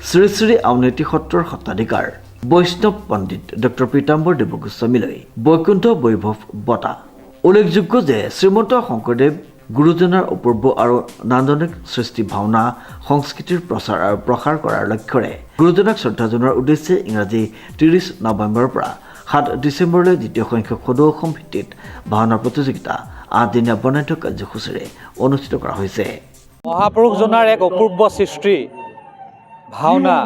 শ্ৰী শ্ৰী আউনীআটী সত্ৰৰ সত্ৰাধিকাৰ বৈষ্ণৱ পণ্ডিত ডক্টৰ পীতাম্বৰ দেৱ গোস্বামীলৈ বৈকুণ্ঠ বৈভৱ বঁটা। উল্লেখযোগ্য যে শ্ৰীমন্ত শংকৰদেৱ গুৰুজনাৰ অপূৰ্ব আৰু নান্দনিক সৃষ্টি ভাওনা সংস্কৃতিৰ প্ৰচাৰ আৰু প্ৰসাৰ কৰাৰ লক্ষ্যৰে গুৰুজনাক শ্ৰদ্ধা জনোৱাৰ উদ্দেশ্যে ইংৰাজী 30 নৱেম্বৰৰ পৰা 7 ডিচেম্বৰলৈ দ্বিতীয় সংখ্যক সদৌ অসম ভিত্তিত ভাওনা প্ৰতিযোগিতা 8 দিনীয়া বৰ্ণাঢ্য কাৰ্যসূচীৰে অনুষ্ঠিত কৰা হৈছে। মহাপুৰুষজনাৰ এক অপূৰ্ব সৃষ্টি ভাওনা,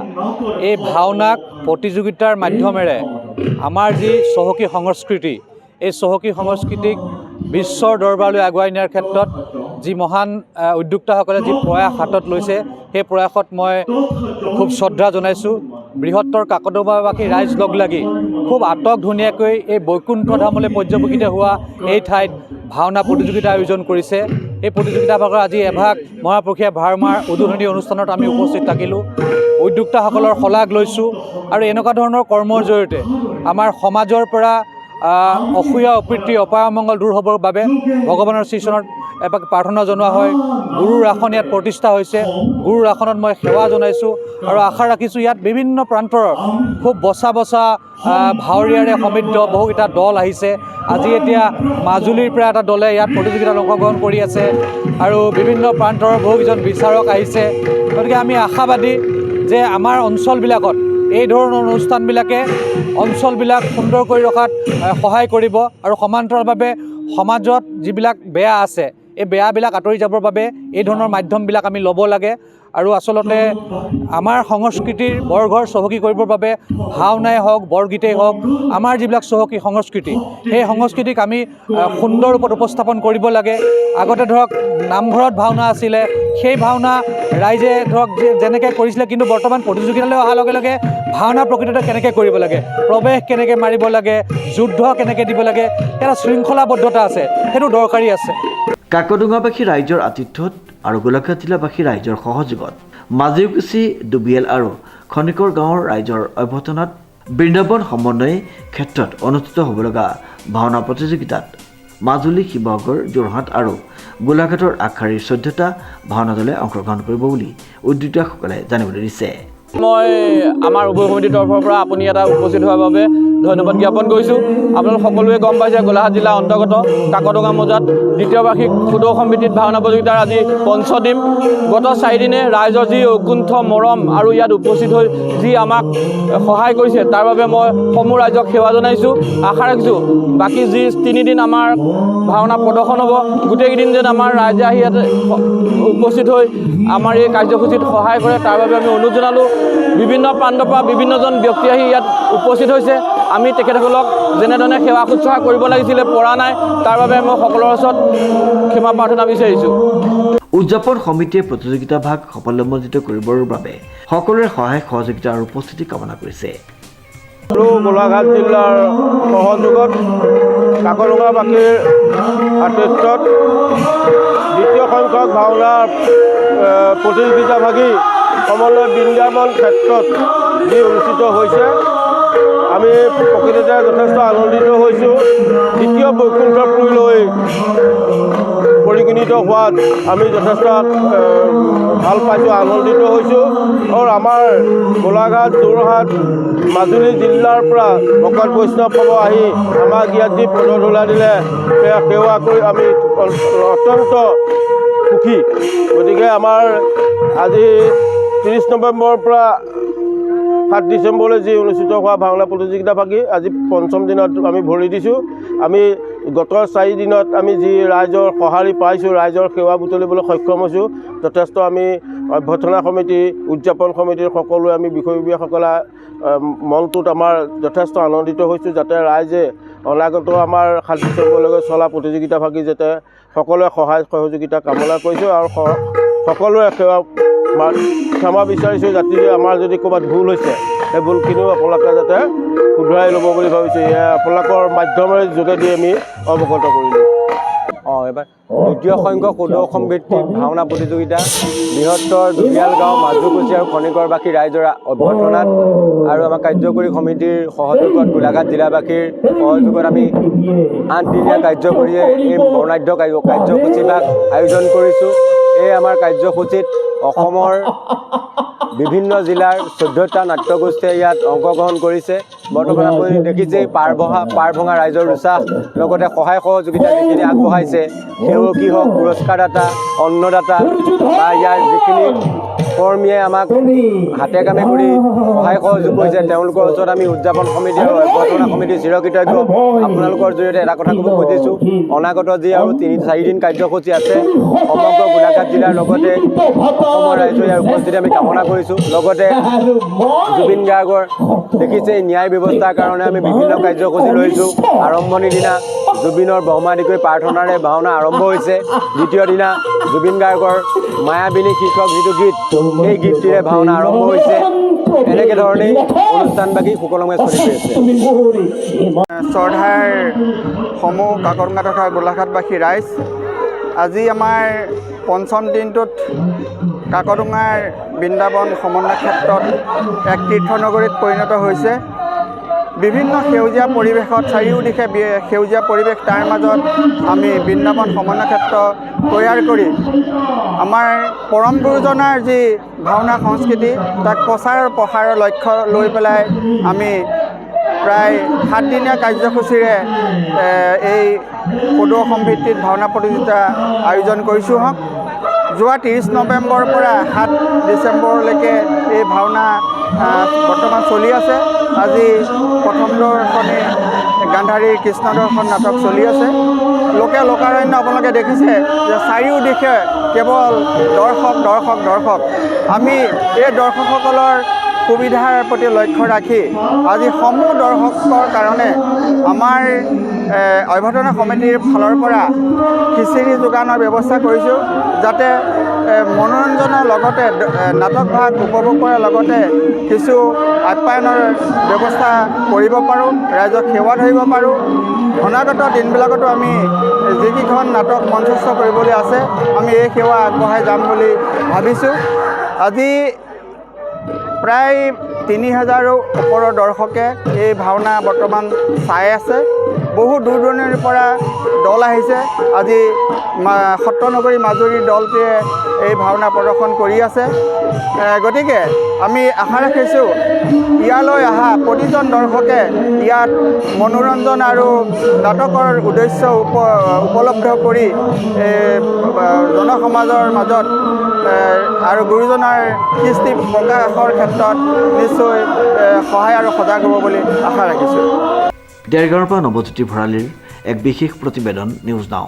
এই ভাওনাক প্ৰতিযোগিতাৰ মাধ্যমেৰে আমাৰ যি চহকী সংস্কৃতি, এই চহকী সংস্কৃতিক বিশ্বৰ দৰবাৰলৈ আগুৱাই নিয়াৰ ক্ষেত্ৰত যি মহান উদ্যোক্তাসকলে যি প্ৰয়াস হাতত লৈছে, সেই প্ৰয়াসত মই খুব শ্ৰদ্ধা জনাইছোঁ। বৃহত্তৰ কাকতলীয়াবাসী ৰাইজ লগ লাগি খুব আটক ধুনীয়াকৈ এই বৈকুণ্ঠ ধামলৈ পৰ্যবেক্ষিত হোৱা এই ঠাইত ভাওনা প্ৰতিযোগিতা আয়োজন কৰিছে। এই প্ৰতিযোগিতা ভাগৰ আজি এভাগ মহাপুৰুষীয়া ভাওনাৰ উদ্বোধনী অনুষ্ঠানত আমি উপস্থিত থাকিলোঁ। উদ্যোক্তাসকলৰ শলাগ লৈছোঁ আৰু এনেকুৱা ধৰণৰ কৰ্মৰ জৰিয়তে আমাৰ সমাজৰ পৰা অসূয়া অপ্ৰীতি অপায়মংগল দূৰ হ'বৰ বাবে ভগৱানৰ শ্ৰীচৰণত এপাক প্ৰাৰ্থনা জনোৱা হয়। গুৰুৰ আসন ইয়াত প্ৰতিষ্ঠা হৈছে, গুৰুৰ আসনত মই সেৱা জনাইছোঁ আৰু আশা ৰাখিছোঁ ইয়াত বিভিন্ন প্ৰান্তৰ খুব বচা ভাৱৰীয়াৰে সমৃদ্ধ বহুকেইটা দল আহিছে। আজি এতিয়া মাজুলীৰ পৰা এটা দলে ইয়াত প্ৰতিযোগিতাত অংশগ্ৰহণ কৰি আছে আৰু বিভিন্ন প্ৰান্তৰ বহুকেইজন বিচাৰক আহিছে। গতিকে আমি আশাবাদী যে আমাৰ অঞ্চলবিলাকত এই ধৰণৰ অনুষ্ঠানবিলাকে অঞ্চলবিলাক সুন্দৰ কৰি ৰখাত সহায় কৰিব আৰু সমান্তৰালভাৱে সমাজত যিবিলাক বেয়া আছে এই বেয়াবিলাক আঁতৰি যাবৰ বাবে এই ধৰণৰ মাধ্যমবিলাক আমি ল'ব লাগে আৰু আচলতে আমাৰ সংস্কৃতিৰ বৰঘৰ চহকী কৰিবৰ বাবে ভাওনাই হওক, বৰগীতেই হওক, আমাৰ যিবিলাক চহকী সংস্কৃতি, সেই সংস্কৃতিক আমি সুন্দৰ ৰূপত উপস্থাপন কৰিব লাগে। আগতে ধৰক নামঘৰত ভাওনা আছিলে, সেই ভাওনা ৰাইজে ধৰক যেনেকৈ কৰিছিলে, কিন্তু বৰ্তমান প্ৰতিযোগিতালৈ অহাৰ লগে লগে ভাওনা প্ৰকৃততে কেনেকৈ কৰিব লাগে, প্ৰৱেশ কেনেকৈ মাৰিব লাগে, যুদ্ধ কেনেকৈ দিব লাগে, এটা শৃংখলাবদ্ধতা আছে, সেইটো দৰকাৰী আছে। কাকডোঙাবাসী ৰাইজৰ আতিথ্যত আৰু গোলাঘাট জিলাবাসী ৰাইজৰ সহযোগত মাজিউকুচি দুবিয়েল আৰু খনিকৰ গাঁৱৰ ৰাইজৰ অভ্যৰ্থনাত বৃন্দাবন সমন্বয় ক্ষেত্ৰত অনুষ্ঠিত হ'ব লগা ভাওনা প্ৰতিযোগিতাত মাজুলী, শিৱসাগৰ, যোৰহাট আৰু গোলাঘাটৰ আগশাৰীৰ 14টা ভাওনা দলে অংশগ্ৰহণ কৰিব বুলি উদ্যোক্তাসকলে জানিবলৈ দিছে। মই আমাৰ উভয় সমিতিৰ তৰফৰ পৰা আপুনি এটা উপস্থিত হোৱাৰ বাবে ধন্যবাদ জ্ঞাপন কৰিছোঁ। আপোনালোক সকলোৱে গম পাইছে গোলাঘাট জিলাৰ অন্তৰ্গত কাকডোঙা মৌজাত দ্বিতীয় বাৰ্ষিক সদৌ অসম ভিত্তিত ভাওনা প্ৰতিযোগিতাৰ আজি পঞ্চদিন। গত 4 দিনে ৰাইজৰ যি ঐকুণ্ঠ মৰম আৰু ইয়াত উপস্থিত হৈ যি আমাক সহায় কৰিছে তাৰ বাবে মই সমূহ ৰাইজক সেৱা জনাইছোঁ। আশা ৰাখিছোঁ বাকী যি 3 দিন আমাৰ ভাওনা প্ৰদৰ্শন হ'ব, গোটেইকেইদিন যেন আমাৰ ৰাইজে আহি ইয়াত উপস্থিত হৈ আমাৰ এই কাৰ্যসূচীত সহায় কৰে তাৰ বাবে আমি অনুৰোধ জনালোঁ। বিভিন্ন প্ৰান্তৰ পৰা বিভিন্নজন ব্যক্তি আহি ইয়াত উপস্থিত হৈছে। আমি তেখেতসকলক যেনেধৰণে সেৱা শুশ্ৰূষা কৰিব লাগিছিলে পৰা নাই, তাৰ বাবে মই সকলোৰে ওচৰত ক্ষমা প্ৰাৰ্থনা বিচাৰিছোঁ। উদযাপন সমিতিয়ে প্ৰতিযোগিতা ভাগ সাফল্যমণ্ডিত কৰিবৰ বাবে সকলোৰে সহায় সহযোগিতা আৰু উপস্থিতি কামনা কৰিছে। আৰু গোলাঘাট জিলাৰ সহযোগত কাকডোঙাবাসীৰ আতিথ্যত দ্বিতীয় সংখ্যক ভাওনা প্ৰতিযোগিতা ভাগি সমন্বয় বৃন্দাবন ক্ষেত্ৰত যি অনুষ্ঠিত হৈছে, আমি প্ৰকৃততে যথেষ্ট আনন্দিত হৈছোঁ। দ্বিতীয় বৈকুণ্ঠপুৰীলৈ পৰিগণিত হোৱাত আমি যথেষ্ট ভাল পাইছোঁ, আনন্দিত হৈছোঁ। আৰু আমাৰ গোলাঘাট, যোৰহাট, মাজুলী জিলাৰ পৰা ভকত বৈষ্ণৱসকল আহি আমাক ইয়াত যি পদধূলা দিলে, সেৱা কৰি আমি অত্যন্ত সুখী। গতিকে আমাৰ আজি 30 নৱেম্বৰৰ পৰা 7 ডিচেম্বৰলৈ যি অনুষ্ঠিত হোৱা ভাওনা প্ৰতিযোগিতা ভাগি আজি পঞ্চম দিনত আমি ভৰি দিছোঁ। আমি গত 4 দিনত আমি যি ৰাইজৰ সঁহাৰি পাইছোঁ, ৰাইজৰ সেৱা বুটলিবলৈ সক্ষম হৈছোঁ। যথেষ্ট আমি অভ্যৰ্থনা সমিতি, উদযাপন সমিতিৰ সকলোৱে আমি বিষয়ববীয়াসকলে মনটোত আমাৰ যথেষ্ট আনন্দিত হৈছোঁ, যাতে ৰাইজে অনাগত আমাৰ 7 ডিচেম্বৰলৈকে চলা প্ৰতিযোগিতা ভাগি যাতে সকলোৱে সহায় সহযোগিতা কামনা কৰিছোঁ আৰু সকলোৱে ক্ষমা বিচাৰিছোঁ, যাতে আমাৰ যদি ক'ৰবাত ভুল হৈছে সেই ভুলখিনিও আপোনালোকে যাতে শুধৰাই ল'ব বুলি ভাবিছোঁ। আপোনালোকৰ মাধ্যমেৰে যোগেদি আমি অৱগত কৰিলোঁ। এবাৰ দ্বিতীয় সংখ্যক সদৌ অসম ভিত্তিক ভাওনা প্ৰতিযোগিতা বৃহত্তৰ দুবিয়াল গাঁও, মাজুকুচি আৰু খনিকৰবাসী ৰাইজৰ অভ্যৰ্থনাত আৰু আমাৰ কাৰ্যকৰী সমিতিৰ সহযোগত গোলাঘাট জিলাবাসীৰ সহযোগত আমি 8 দিনীয়া কাৰ্যকৰীয়ে এই বৰ্ণাঢ্য কাৰ্যসূচীভাগ আয়োজন কৰিছোঁ। এই আমাৰ কাৰ্যসূচীত অসমৰ বিভিন্ন জিলাৰ 14টা নাট্যগোষ্ঠীয়ে ইয়াত অংশগ্ৰহণ কৰিছে। বৰ্তমান আপুনি দেখিছে পাৰ ভঙা ৰাইজৰ উৎসাহ, লগতে সহায় সহযোগিতা যিখিনি আগবঢ়াইছে, সেৱকী হওক, পুৰস্কাৰদাতা, অন্নদাতা বা ইয়াৰ যিখিনি কৰ্মীয়ে আমাক হাতে কামে কৰি সহায় সহযোগ কৰিছে, তেওঁলোকৰ ওচৰত আমি উদযাপন সমিতি আৰু অভ্যৰ্থনা সমিতিৰ চিৰকৃতজ্ঞ। আপোনালোকৰ জৰিয়তে এটা কথা ক'ব খুজিছোঁ, অনাগত যি আৰু 3-4 দিন কাৰ্যসূচী আছে, সমগ্ৰ গোলাঘাট জিলাৰ লগতে অসমৰ ৰাইজৰ ইয়াৰ উপস্থিতি আমি কামনা কৰিছোঁ। লগতে জুবিন গাৰ্গৰ দেখিছে ন্যায় ব্যৱস্থাৰ কাৰণে আমি বিভিন্ন কাৰ্যসূচী লৈছোঁ। আৰম্ভণিৰ দিনা জুবিনৰ ব্ৰহ্মাদিকৈ প্ৰাৰ্থনাৰে ভাওনা আৰম্ভ হৈছে। দ্বিতীয় দিনা জুবিন গাৰ্গৰ মায়াবিনী শীৰ্ষক যিটো গীত, সেই গীতটিৰে ভাওনা আৰম্ভ হৈছে। এনেকৈ ধৰণেই অনুষ্ঠানবাগী সুকলমে চলি গৈ আছে। চৰধাৰ সমূহ কাকৰঙা তথা গোলাঘাটবাসী ৰাইজ, আজি আমাৰ পঞ্চম দিনটোত কাকৰঙাৰ বৃন্দাবন সমন্বয় ক্ষেত্ৰত এক তীৰ্থনগৰীত পৰিণত হৈছে। বিভিন্ন সেউজীয়া পৰিৱেশত, চাৰিওদিশে সেউজীয়া পৰিৱেশ, তাৰ মাজত আমি বৃন্দাবন সমন্বয় ক্ষেত্ৰ তৈয়াৰ কৰি আমাৰ পৰম গুৰুজনাৰ যি ভাওনা সংস্কৃতি তাক প্ৰচাৰ প্ৰসাৰৰ লক্ষ্য লৈ পেলাই আমি প্ৰায় 7 দিনীয়া কাৰ্যসূচীৰে এই সদৌ সম্ভিত্তিত ভাওনা প্ৰতিযোগিতা আয়োজন কৰিছোঁ। যোৱা 30 নৱেম্বৰৰ পৰা 7 ডিচেম্বৰলৈকে এই ভাওনা বৰ্তমান চলি আছে। আজি প্ৰথম দৰ্শনী গান্ধাৰী কৃষ্ণ দৰ্শন নাটক চলি আছে। লোকে লোকাৰণ্য আপোনালোকে দেখিছে যে চাৰিওদিশে কেৱল দৰ্শক দৰ্শক দৰ্শক। আমি এই দৰ্শকসকলৰ সুবিধাৰ প্ৰতি লক্ষ্য ৰাখি আজি সমূহ দৰ্শকৰ কাৰণে আমাৰ অভ্যৰ্থনা সমিতিৰ ফালৰ পৰা খিচিৰি যোগানৰ ব্যৱস্থা কৰিছোঁ, যাতে মনোৰঞ্জনৰ লগতে নাটক ভাগ উপভোগ কৰাৰ লগতে কিছু আপ্যায়নৰ ব্যৱস্থা কৰিব পাৰোঁ, ৰাইজক সেৱা ধৰিব পাৰোঁ। অনাগত দিনবিলাকতো আমি যিকেইখন নাটক মঞ্চস্থ কৰিবলৈ আছে, আমি এই সেৱা আগবঢ়াই যাম বুলি ভাবিছোঁ। আজি প্ৰায় 3000ৰো ওপৰৰ দৰ্শকে এই ভাওনা বৰ্তমান চাই আছে। বহু দূৰ দূৰণিৰ পৰা দল আহিছে। আজি সত্ৰনগৰী মাজুলীৰ দলটোৱে এই ভাওনা প্ৰদৰ্শন কৰি আছে। গতিকে আমি আশা ৰাখিছোঁ ইয়ালৈ অহা প্ৰতিজন দৰ্শকে ইয়াত মনোৰঞ্জন আৰু নাটকৰ উদ্দেশ্য উপলব্ধ কৰি জনসমাজৰ মাজত আৰু গুৰুজনাৰ কৃষ্টি প্ৰকাশৰ ক্ষেত্ৰত নিশ্চয় সহায় আৰু সজাগ হ'ব বুলি আশা ৰাখিছোঁ। দেৰগাঁৱৰ পৰা নৱজ্যোতি ভৰালীৰ এক বিশেষ প্ৰতিবেদন, নিউজ নাও।